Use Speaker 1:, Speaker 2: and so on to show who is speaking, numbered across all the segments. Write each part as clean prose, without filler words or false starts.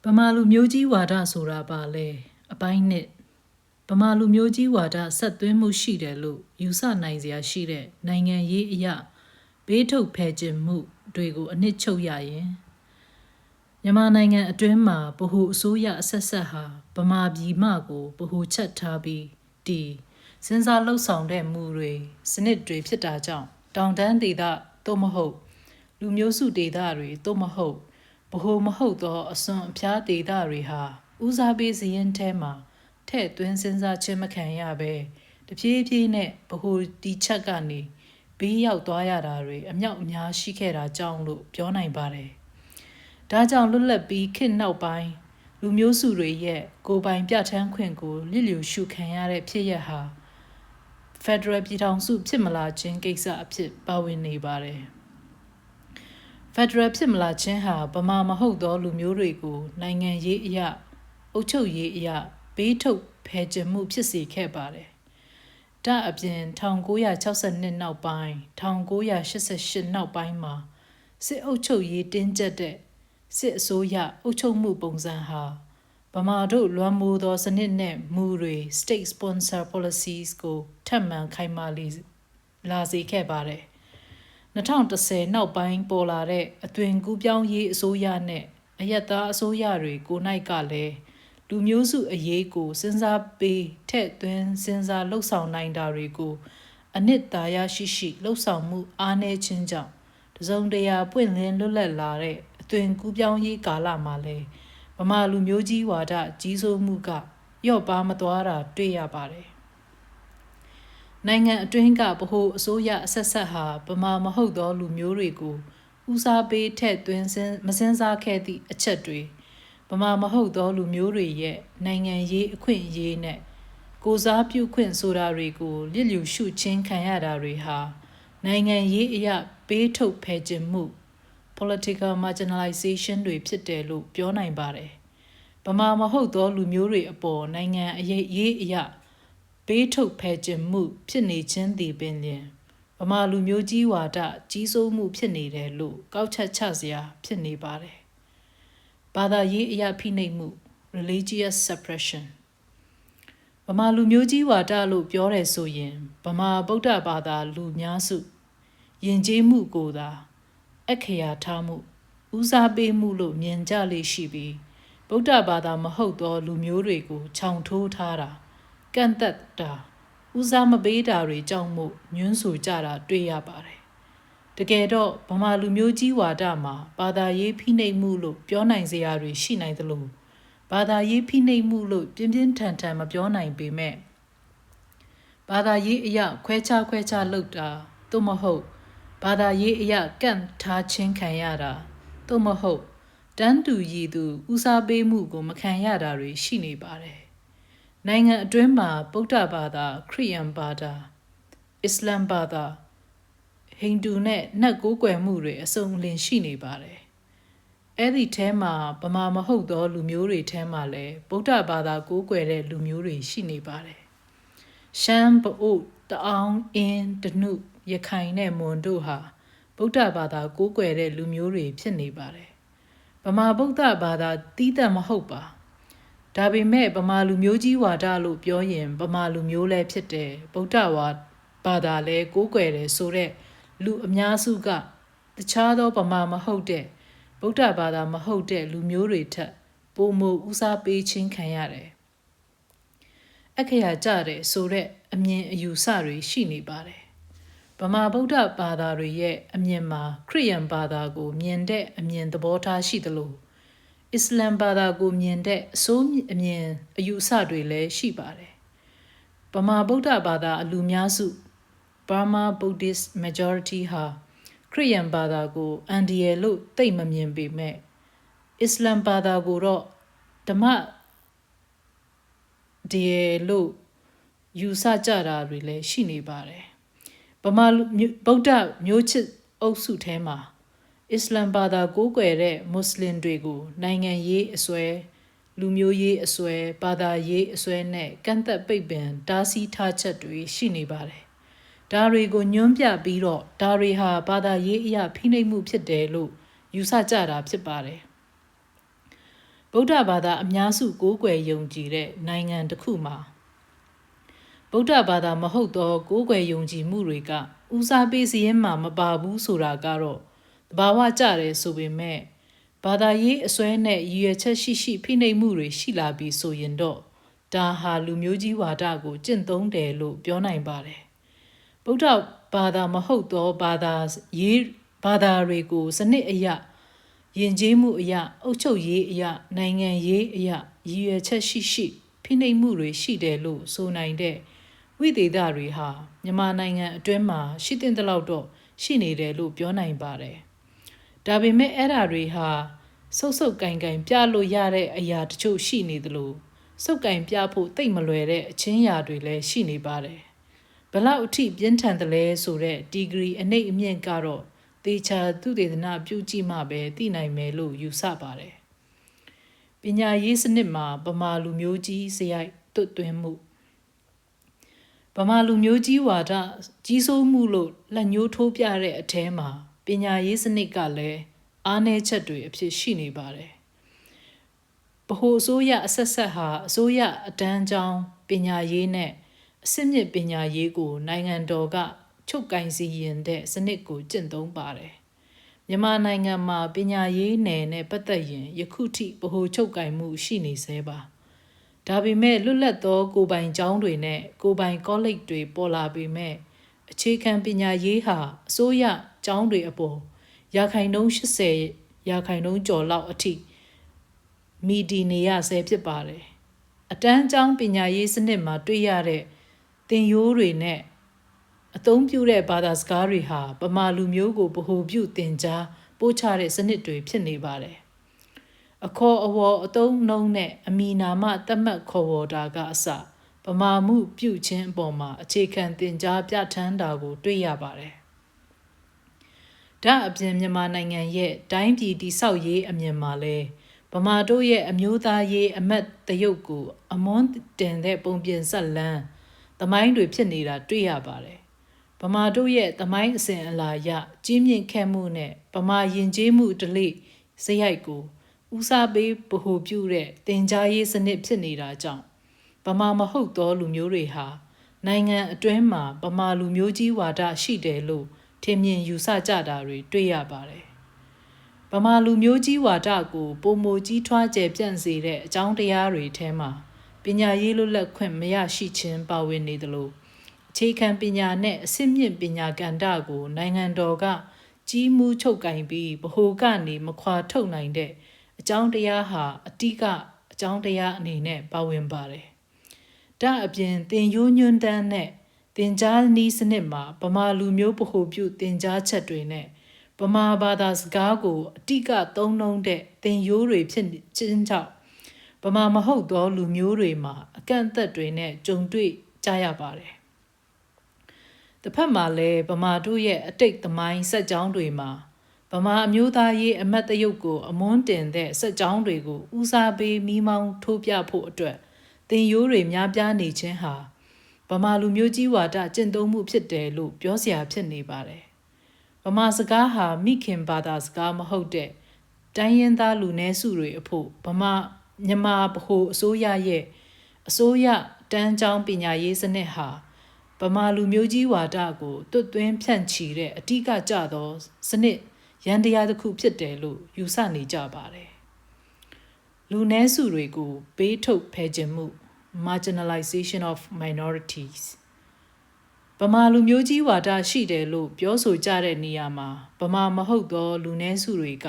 Speaker 1: ဗမာလူမျိုးကြီးဝါဒဆိုတာပါလေအပိုင်းနှစ်ဗမာလူမျိုးကြီးဝါဒဆက်သွင်းမှုရှိတယ်လို့ယူဆနိုင်စရာရှိတဲ့နိုင်ငံရေးအရာဘေးထုတ်ဖယ်ကျင်မှုတွေကိုအနှစ်ချုပ်ရရင်မြန်မာနိုင်ငံအတွင်းမှာဗဟိုအစိုးရအဆက်ဆက်ဟာဗမာပြည်မှကိုဗဟိုချက်ထားပြီးဒီစဉ်းစားလှုပ်ဆောင်တဲ့မူတွေစနစ်တွေဖြစ်တာကြောင့်တောင်တန်းဒေသသို့မဟုတ်လူမျိုးစုဒေသတွေသို့မဟုတ်ဗဟိုမဟုတ်သောအစွန်အဖျားဒေသတွေဟာဦးစားပေးစည်းရင်ထဲမှာထဲ့သွင်းစဉ်းစားခြင်းမခံရပဲတဖြည်းဖြည်းနဲ့ဗဟိုတီချက်ကနေဘေးရောက်သွားရတာတွေအမြောက်အများရှိခဲ့တာကြောင့်လို့ပြောနိုင်ပါတယ်။ဒါကြောင့်လွတ်လပ်ပြီးခေတ်နောက်ပိုင်းလူမျိုးစုတွေရဲ့ကိုယ်ပိုင်ပြဋ္ဌာန်းခွင့်ကိုလျစ်လျူရှုခံရတဲ့ဖြစ်ရပ်ဟာဖက်ဒရယ်ပြည်ထောင်စုဖြစ်မလာခြင်းကိစ္စအဖြစ်ပါဝင်နေပါတယ်။ဖက်ဒရယ်ဖြစ်မလာခြင်းဟာဗမာမဟုတ်သောလူမျိုးတွေကိုနိုင်ငံရေးအရာအုပ်ချုပ်ရေးအရာဘေးထုတ်ဖယ်ကျင်မှုဖြစ်စေခဲ့ပါတယ်။ဒါအပြင်1962နောက်ပိုင်း1988နောက်ပိုင်းမှာစစ်အုပ်ချုပ်ရေးတင်းကျပ်တဲ့စစ်အစိုးရအုပ်ချုပ်မှုပုံစံဟာဗမာတို့လွမ်းမိုးသောစနစ်နဲ့မူတွေ state sponsor policies ကိုထပ်မံခိုင်မာလာစေခဲ့ပါတယ်။2010နောက်ပိုင်းပေါ်လာတဲ့အသွင်ကူးပြောင်းရေးအစိုးရနဲ့အယက်သားအစိုးရတွေကိုနိုင်ကလည်းလူမျိုးစုအရေးကိုစဉ်းစားပေးထဲ့သွင်းစဉ်းစားလှုပ်ဆောင်နိုင်တာတွေကိုအနှစ်သာရရှိလှုပ်ဆောင်မှုအားနည်းခြင်းကြောင့်တစုံတရာပွင့်လင်းလွတ်လပ်လာတဲ့အသွင်ကူးပြောင်းရေးကာလမှာလည်းဗမာလူမျိုးကြီးဝါဒကြီးစိုးမှုကရော့ပါမသွားတာတွေ့ရပါတယ်နိုင်ငံအတွင်းကဗဟိုအစိုးရအဆက်ဆက်ဟာဗမာမဟုတ်သောလူမျိုးတွေကိုဦးစားပေးထည့်သွင်းမစင်စားခဲ့သည့်အချက်တွေဗမာမဟုတ်သောလူမျိုးတွေရဲ့နိုင်ငံရေးအခွင့်အရေးနဲ့ကိုစားပြုခွင့်ဆိုတာတွေကိုလျစ်လျူရှုချင်းခံရတာတွေဟာနိုင်ငံရေးအရာပေးထုတ်ဖယ်ကျင်မှု political marginalization တွေဖြစ်တယ်လို့ပြောနိုင်ပါတယ်ဗမာမဟုတ်သောလူမျိုးတွေအပေါ်နိုင်ငံရေးအရာဘေးထုတ်ဖယ်ကျင်မှုဖြစ်နေခြင်းသည်ပင်လျင်ဗမာလူမျိုးကြီးဝါဒကြီးစိုးမှုဖြစ်နေတယ်လို့ကောက်ချက်ချစရာဖြစ်နေပါတယ်။ဘာသာရေးအရာဖိနှိပ်မှု religious suppression ဗမာလူမျိုးကြီးဝါဒလို့ပြောတယ်ဆိုရင်ဗမာဗုဒ္ဓဘာသာလူများစုယဉ်ကျေးမှုကိုသာအခရာထားမှုဦးစားပေးမှုလို့မြင်ကြလေရှိပြီးဗုဒ္ဓဘာသာမဟုတ်သောလူမျိုးတွေကိုခြောင်ထိုးထားတာကန့်သက်တာဦးစားမပေးတာတွေကြောင့်မို့ညွှန်းဆိုကြတာတွေ့ရပါတယ်။တကယ်တော့ဗမာလူမျိုးကြီးဝါဒမှာဘာသာရေးဖိနှိပ်မှုလို့ပြောနိုင်စရာတွေရှိနိုင်သလိုဘာသာရေးဖိနှိပ်မှုလို့ပြင်းပြင်းထန်ထန်မပြောနိုင်ပေမဲ့ဘာသာရေးအရာခွဲခြားလုပ်တာသို့မဟုတ်ဘာသာရေးအရာကန့်ထားခြင်းခံရတာသို့မဟုတ်တန်းတူရည်သူဦးစားပေးမှုကိုမခံရတာတွေရှိနေပါတယ်နိုင်ငံအတွင်းမှာဗုဒ္ဓဘာသာခရစ်ယာန်ဘာသာအစ္စလာမ်ဘာသာဟိန္ဒူနဲ့နတ်ကိုးကွယ်မှုတွေအစုံအလင်ရှိနေပါတယ်အဲ့ဒီထဲမှာဗမာမဟုတ်သောလူမျိုးတွေထဲမှာလည်းဗုဒ္ဓဘာသာကိုးကွယ်တဲ့လူမျိုးတွေရှိနေပါတယ်ရှမ်းပအို့တအောင်းအင်းတနုရခိုင်နဲ့မွန်တို့ဟာဗုဒ္ဓဘာသာကိုးကွယ်တဲ့လူမျိုးတွေဖြစ်နေပါတယ်ဗမာဗုဒ္ဓဘာသာတီးသန့်မဟုတ်ပါဒါပေမဲ့ဗမာလူမျိုးကြီးဝါဒလို့ပြောရင်ဗမာလူမျိုးလည်းဖြစ်တယ်ဗုဒ္ဓဘာသာလည်းကိုးကွယ်တယ်ဆိုတဲ့လူအများစုကတခြားသောဗမာမဟုတ်တဲ့ဗုဒ္ဓဘာသာမဟုတ်တဲ့လူမျိုးတွေထက်ပိုမိုဦးစားပေးခြင်းခံရတယ်အခရာကြတယ်ဆိုတဲ့အမြင်အယူဆတွေရှိနေပါတယ်ဗမာဗုဒ္ဓဘာသာတွေရဲ့အမြင်မှာခရစ်ယာန်ဘာသာကိုမြင်တဲ့အမြင်သဘောထားရှိသလိုအစ္စလာမ်ဘာသာကိုမြင်တဲ့အစိုးအမြင်အယူအဆတွေလည်းရှိပါတယ်ဗမာဗုဒ္ဓဘာသာအလူများစု Burma Buddhist majority ဟာခရစ်ယာန်ဘာသာကိုအန်ဒီယယ်လို့သိမမြင်ပေမဲ့အစ္စလာမ်ဘာသာကိုတော့ဓမ္မဒီယယ်လို့ယူဆကြတာတွေလည်းရှိနေပါတယ်ဗမာဗုဒ္ဓမျိုးချစ်အုပ်စုထဲမှာအစ္စလာမ်ဘာသာကိုးကွယ်တဲ့မွတ်စလင်တွေကိုနိုင်ငံရေးအစွဲလူမျိုးရေးအစွဲဘာသာရေးအစွဲနဲ့ကန့်သက်ပိတ်ပင်တားဆီးထားချက်တွေရှိနေပါတယ်ဒါတွေကိုညွှန်းပြပြီးတော့ဒါတွေဟာဘာသာရေးအရာဖိနှိပ်မှုဖြစ်တယ်လို့ယူဆကြတာဖြစ်ပါတယ်ဗ ဗုဒ္ဓဘာသာအများစုကိုးကွယ်ယုံကြည်တဲ့နိုင်ငံတစ်ခုမှာဗုဒ္ဓဘာသာမဟုတ်သောကိုးကွယ်ယုံကြည်မှုတွေကဦးစားပေးစည်းရင်မှမပါဘူးဆိုတာကတော့တဘာဝကြတယ်ဆိုပေမဲ့ဘာသာရေးအစွဲနဲ့ရည်ရွယ်ချက်ရှိဖိနှိပ်မှုတွေရှိလာပြီးဆိုရင်တော့ဒါဟာလူမျိုးကြီးဝါဒကိုကျင့်သုံးတယ်လို့ပြောနိုင်ပါတယ်ဗုဒ္ဓဘာသာမဟုတ်သောဘာသာတွေကိုစနစ်အရယဉ်ကျေးမှုအရအုပ်ချုပ်ရေးအရနိုင်ငံရေးအရရည်ရွယ်ချက်ရှိဖိနှိပ်မှုတွေရှိတယ်လို့ဆိုနိုင်တဲ့ဝိသေသတွေဟာမြန်မာနိုင်ငံအတွင်းမှာရှိတဲ့လောက်တော့ရှိနေတယ်လို့ပြောနိုင်ပါတယ်ဒါပေမဲ့အဲ့ဓာတွေဟာစုပ်ကင်ပြလို့ရတဲ့အရာတချို့ရှိနေသလိုစုပ်ကင်ပြဖို့တိတ်မလွယ်တဲ့အချင်းရာတွေလည်းရှိနေပါတယ်ဘလောက်အထိပြင်းထန်တယ်လဲဆိုတဲ့ဒီဂရီအနှိပ်အမြင့်ကတော့တေချာသူတေသနာပြုကြည့်မှပဲသိနိုင်မယ်လို့ယူဆပါတယ်ပညာရေးစနစ်မှာဗမာလူမျိုးကြီးစရိုက်တွတ်သွင်းမှုဗမာလူမျိုးကြီးဝါဒကြီးစိုးမှုလို့လက်ညှိုးထိုးပြတဲ့အထဲမှာပညာရေးစနစ်ကလည်းအားနည်းချက်တွေအဖြစ်ရှိနေပါတယ်ဗဟိုအစိုးရအဆက်ဆက်ဟာအစိုးရအတန်းကျောင်းပညာရေးနဲ့အစစ်မြစ်ပညာရေးကိုနိုင်ငံတော်ကချုပ်ကင်စီရင်တဲ့စနစ်ကိုကျင့်သုံးပါတယ်မြန်မာနိုင်ငံမှာပညာရေးနယ်နဲ့ပတ်သက်ရင်ယခုထိဗဟိုချုပ်ကင်မှုရှိနေသေးပါဒါပေမဲ့လွတ်လပ်သောကိုပိုင်ကျောင်းတွေနဲ့ကိုပိုင်ကောလိပ်တွေပေါ်လာပေမဲ့အခြေခံပညာရေးဟာအစိုးရကျောင်းတွေအပေါ်ရာခိုင်နှုန်း80ရာခိုင်နှုန်းကျော်လောက်အထိမီဒီနေရဆဲဖြစ်ပါတယ်အတန်းကျောင်းပညာရေးစနစ်မှာတွေ့ရတဲ့သင်ရိုးတွေနဲ့အသုံးပြုတဲ့ဘာသာစကားတွေဟာဗမာလူမျိုးကိုဗဟိုပြုသင်ကြားပို့ချတဲ့စနစ်တွေဖြစ်နေပါတယ်အခေါ်အဝေါ်အသုံးနှုန်းနဲ့အမီနာမသတ်မှတ်ခေါ်ဝေါ်တာကအစဗမာမှုပြုခြင်းအပေါ်မှာအခြေခံသင်ကြားပြဋ္ဌာန်းတာကိုတွေ့ရပါတယ်ဒါအပြင်မြန်မာနိုင်ငံရဲ့တိုင်းပြည်တည်ဆောက်ရေးအမြင်မှာလဲဗမာတို့ရဲ့အမျိုးသားရေးအမတ်တရုတ်ကိုအမွန်းတင်တဲ့ပုံပြင်ဆက်လန်းသမိုင်းတွေဖြစ်နေတာတွေ့ရပါတယ်ဗမာတို့ရဲ့သမိုင်းအစဉ်အလာရကြီးမြင့်ခဲ့မှုနဲ့ဗမာယဉ်ကျေးမှုဓလေ့စရိုက်ကိုဦးစားပေးဗဟိုပြုတဲ့သင်ကြားရေးစနစ်ဖြစ်နေတာကြောင့်ဗမာမဟုတ်သောလူမျိုးတွေဟာနိုင်ငံအတွင်းမှာဗမာလူမျိုးကြီးဝါဒရှိတယ်လို့ထင်မြင်ယူဆကြတာတွေတွေ့ရပါတယ်ဗမာလူမျိုးကြီးဝါဒကိုပုံမကြီးထွားကျယ်ပြန့်စေတဲ့အကြောင်းတရားတွေထဲမှာပညာရေးလွတ်လပ်ခွင့်မရရှိခြင်းပါဝင်နေသလိုအခြေခံပညာနဲ့အစစ်မြင့်ပညာကဏ္ဍကိုနိုင်ငံတော်ကကြီးမှုချုပ်ကင်ပြီးဗဟိုကနေမခွာထုတ်နိုင်တဲ့အကြောင်းတရားဟာအတိကအကြောင်းတရားအနေနဲ့ပါဝင်ပါတယ်။ဒါအပြင်သင်ရိုးညွှန်းတမ်းနဲ့သင်ကြားနည်းစနစ်မှာဗမာလူမျိုးဗဟိုပြုသင်ကြားချက်တွေနဲ့ဗမာဘာသာစကားကိုအတိကသုံးနှုန်းတဲ့သင်ရိုးတွေဖြစ်ခြင်းကြောင့်ဗမာမဟုတ်သောလူမျိုးတွေမှာအကန့်အသတ်တွေနဲ့ကြုံတွေ့ကြရပါတယ်။တစ်ဖက်မှာလည်းဗမာတို့ရဲ့အတိတ်သမိုင်းစက်ကြောင်းတွေမှာဗမာအမျိုးသားရေးအမတ်တရုတ်ကိုအမွန်းတင်တဲ့စက်ကြောင်းတွေကိုဦးစားပေးမိမောင်းထိုးပြဖို့အတွက်သင်ရိုးတွေများပြားနေခြင်းဟာဗမာလူမျိုးကြီးဝါဒကျင့်သုံးမှုဖြစ်တယ်လို့ပြောစရာဖြစ်နေပါတယ်ဗမာစကားဟာမိခင်ဘာသာစကားမဟုတ်တဲ့တိုင်းရင်းသားလူနည်းစုတွေအဖို့မြန်မာဗဟိုအစိုးရရဲ့အစိုးရတန်းကျောင်းပညာရေးစနစ်ဟာဗမာလူမျိုးကြီးဝါဒကိုတွတ်သွင်းဖြန့်ချီတဲ့အဓိကကျသောစနစ်ရန်တရားတစ်ခုဖြစ်တယ်လို့ယူဆနေကြပါတယ်လူနည်းစုတွေကိုဘေးထုတ်ဖယ်ခြင်းမှု marginalization of minorities ဗမာလူမျိုးကြီးဝါဒရှိတယ်လို့ပြောဆိုကြတဲ့နေရာမှာဗမာမဟုတ်သောလူနည်းစုတွေက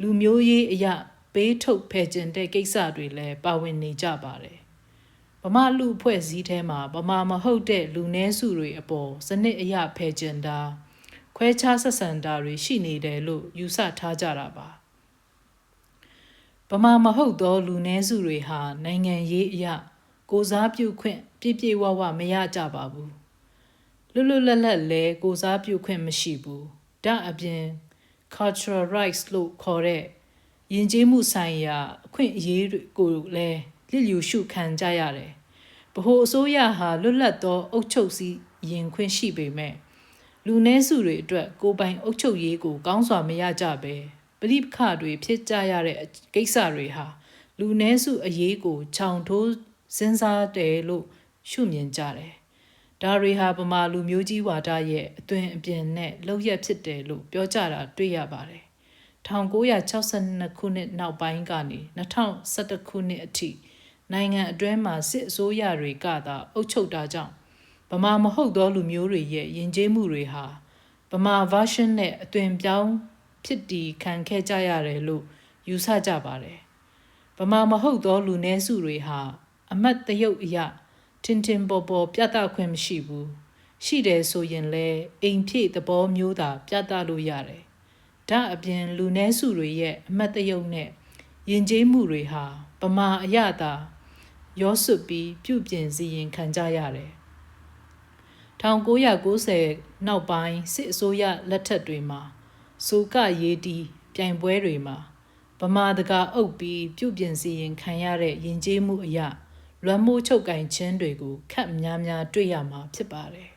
Speaker 1: လူမျိုးရေးအရာဘေးထုတ်ဖယ်ခြင်းတဲ့ကိစ္စတွေလည်းပါဝင်နေကြပါတယ်ဗမာလူအဖွဲ့စည်းထဲမှာဗမာမဟုတ်တဲ့လူနည်းစုတွေအပေါ်စနစ်အရာဖယ်ခြင်းတာခွဲခြားဆက်ဆံတာတွေရှိနေတယ်လို့ယူဆထားကြတာပါဗမာမဟုတ်သောလူနည်းစုတွေဟာနိုင်ငံရေးအရာကိုစားပြုခွင့်ပြည့်ဝမရကြပါဘူးလွတ်လပ်လဲကိုစားပြုခွင့်မရှိဘူးဒါအပြင် cultural rights လို့ခေါ်တဲ့ယဉ်ကျေးမှုဆိုင်ရာအခွင့်အရေးကိုလည်းလျစ်လျူရှုခံကြရတယ်ဗဟိုအစိုးရဟာလွတ်လပ်သောအုပ်ချုပ်စီရင်ခွင့်ရှိပေမဲ့လူနည်းစုတွေအတွက်ကိုပိုင်အုပ်ချုပ်ရေးကိုကောင်းစွာမရကြပဲပဋိပက္ခတွေဖြစ်ကြရတဲ့ကိစ္စတွေဟာ လူနည်းစုအရေးကိုခြောင်ထိုးစဉ်းစားတယ်လို့ရှုမြင်ကြတယ်။ဒါတွေဟာဗမာလူမျိုးကြီးဝါဒရဲ့အသွင်အပြင်နဲ့လောက်ရက်ဖြစ်တယ်လို့ပြောကြတာတွေ့ရပါတယ်။1962ခုနှစ်နောက်ပိုင်းကနေ2011ခုနှစ်အထိနိုင်ငံအတွင်းမှာစစ်အစိုးရတွေကသာအုပ်ချုပ်တာကြောင့်ဗမာမဟုတ်သောလူမျိုးတွေရဲ့ယဉ်ကျေးမှုတွေဟာဗမာ version နဲ့အသွင်ပြောင်းဖြစ်တည်ခံခဲ့ကြရတယ်လို့ယူဆကြပါတယ်။ဗမာမဟုတ်သောလူနည်းစုတွေဟာအမတ်တရုတ်အရာထင်ထင်ပေါ်ပေါ်ပြသခွင့်မရှိဘူး။ရှိတယ်ဆိုရင်လည်းအိမ်ဖြည့်သဘောမျိုးသာပြသလို့ရတယ်။ဒါအပြင်လူနည်းစုတွေရဲ့အမတ်တရုတ်နဲ့ယဉ်ကျေးမှုတွေဟာဗမာအရာသာရောစွတ်ပြီးပြုပြင်စီရင်ခံကြရတယ်။1990နောက်ပိုင်းစစ်အစိုးရလက်ထက်တွေမှာဆိုကရေးတီပြိုင်ပွဲတွေမှာဗမာတကာအုပ်ပြီးပြုပြင်စီရင်ခံရတဲ့ယဉ်ကျေးမှုအရာလွမ်းမိုးချုပ်ကင်ခြင်းတွေကိုခက်များများတွေ့ရမှာဖြစ်ပါတယ်